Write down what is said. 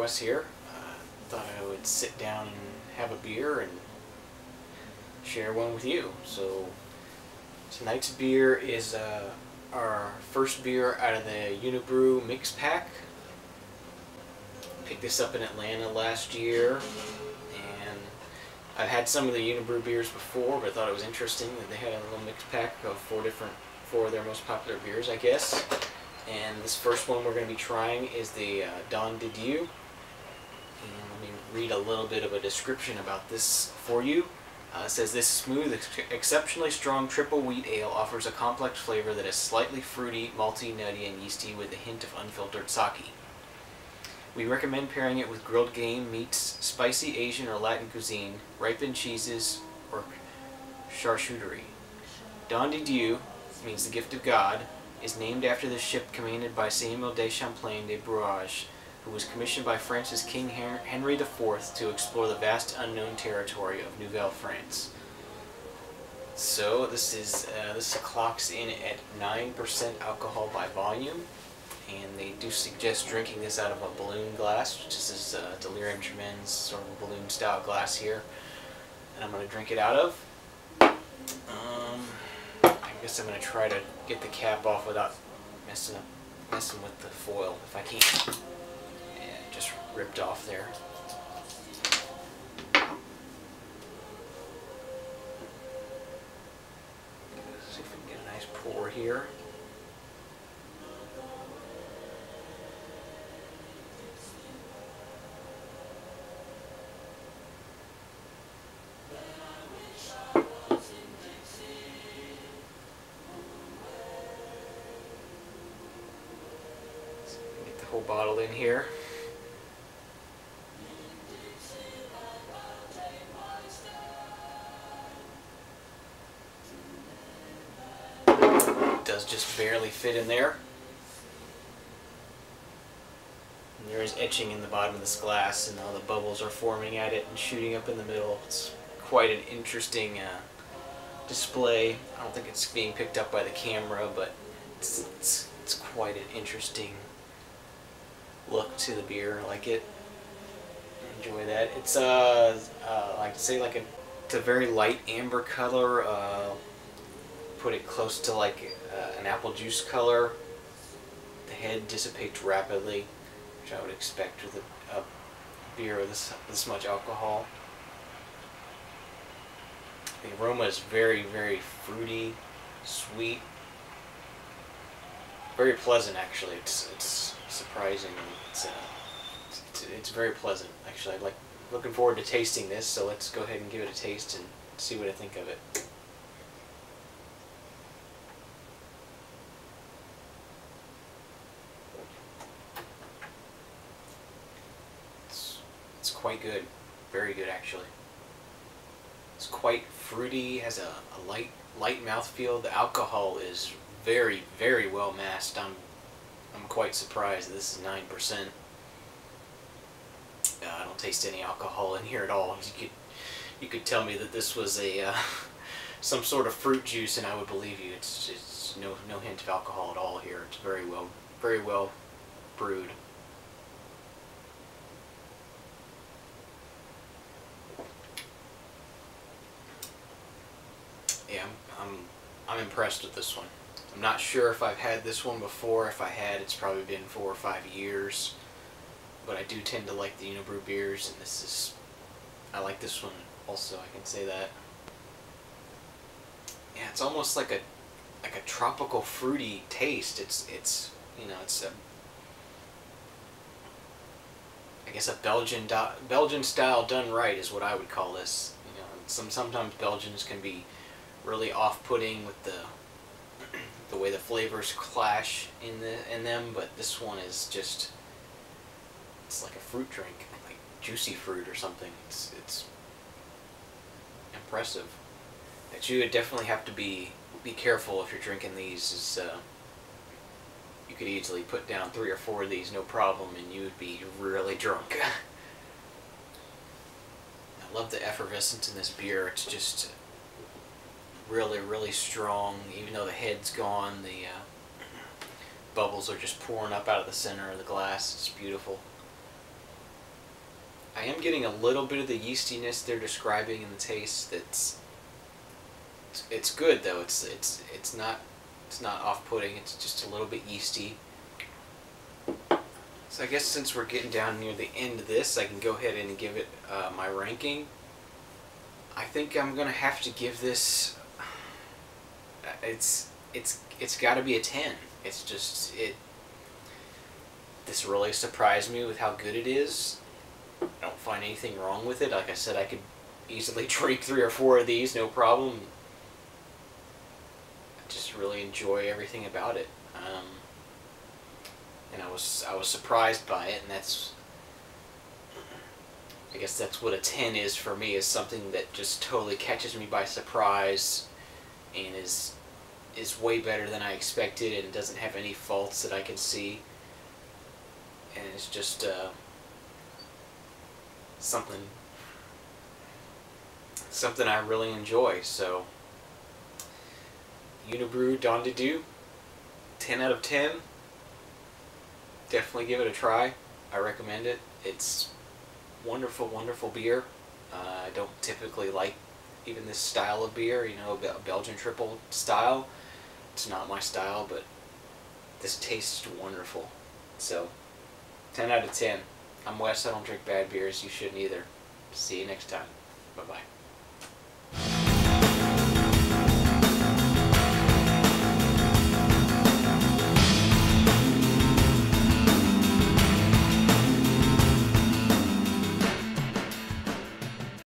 us here. Thought I would sit down and have a beer and share one with you. So tonight's beer is our first beer out of the Unibroue mix pack. Picked this up in Atlanta last year, and I've had some of the Unibroue beers before, but I thought it was interesting that they had a little mix pack of four of their most popular beers, I guess. And this first one we're going to be trying is the Don De Dieu. And let me read a little bit of a description about this for you. It says, this smooth, exceptionally strong triple wheat ale offers a complex flavor that is slightly fruity, malty, nutty, and yeasty with a hint of unfiltered sake. We recommend pairing it with grilled game, meats, spicy Asian or Latin cuisine, ripened cheeses, or charcuterie. Don de Dieu means the gift of God, is named after the ship commanded by Samuel de Champlain de Brouage, who was commissioned by France's King Henry IV to explore the vast unknown territory of Nouvelle France. So this clocks in at 9% alcohol by volume, and they do suggest drinking this out of a balloon glass, which is this Delirium Tremens sort of balloon style glass here, and I'm going to drink it out of. I guess I'm going to try to get the cap off without messing with the foil if I can. Just ripped off there. See if we can get a nice pour here. Get the whole bottle in here. Does just barely fit in there. And there is etching in the bottom of this glass, and all the bubbles are forming at it and shooting up in the middle. It's quite an interesting display. I don't think it's being picked up by the camera, but it's quite an interesting look to the beer. I like it. Enjoy that. It's like say like it's a very light amber color. Put it close to like an apple juice color. The head dissipates rapidly, which I would expect with a beer with this much alcohol. The aroma is very, very fruity, sweet, very pleasant. Actually, it's surprising. It's very pleasant. Actually, I'm looking forward to tasting this. So let's go ahead and give it a taste and see what I think of it. It's quite good, very good actually. It's quite fruity, has a light mouthfeel. The alcohol is very, very well masked. I'm quite surprised that this is 9%. I don't taste any alcohol in here at all. You could tell me that this was a some sort of fruit juice, and I would believe you. It's no hint of alcohol at all here. It's very well brewed. Yeah, I'm impressed with this one. I'm not sure if I've had this one before. If I had, it's probably been 4 or 5 years. But I do tend to like the Unibroue beers, and I like this one also, I can say that. Yeah, it's almost like a tropical fruity taste. It's I guess a Belgian style done right is what I would call this. You know, sometimes Belgians can be really off-putting with the way the flavors clash in them, but this one is just, it's like a fruit drink, like juicy fruit or something. It's impressive. But you would definitely have to be careful if you're drinking these. You could easily put down 3 or 4 of these, no problem, and you would be really drunk. I love the effervescence in this beer. It's just really, really strong. Even though the head's gone, the bubbles are just pouring up out of the center of the glass. It's beautiful. I am getting a little bit of the yeastiness they're describing in the taste. It's good though. It's not off-putting. It's just a little bit yeasty. So I guess since we're getting down near the end of this, I can go ahead and give it my ranking. I think I'm gonna have to give this. It's got to be a 10. It's just This really surprised me with how good it is. I don't find anything wrong with it. Like I said, I could easily drink 3 or 4 of these, no problem. I just really enjoy everything about it. And I was surprised by it, and I guess that's what a 10 is for me, is something that just totally catches me by surprise and is way better than I expected and doesn't have any faults that I can see. And it's just something I really enjoy. So Unibroue Don De Dieu, 10 out of 10. Definitely give it a try. I recommend it. It's wonderful, wonderful beer. I don't typically like even this style of beer, you know, Belgian triple style. It's not my style, but this tastes wonderful. So 10 out of 10. I'm Wes. I don't drink bad beers. You shouldn't either. See you next time. Bye-bye.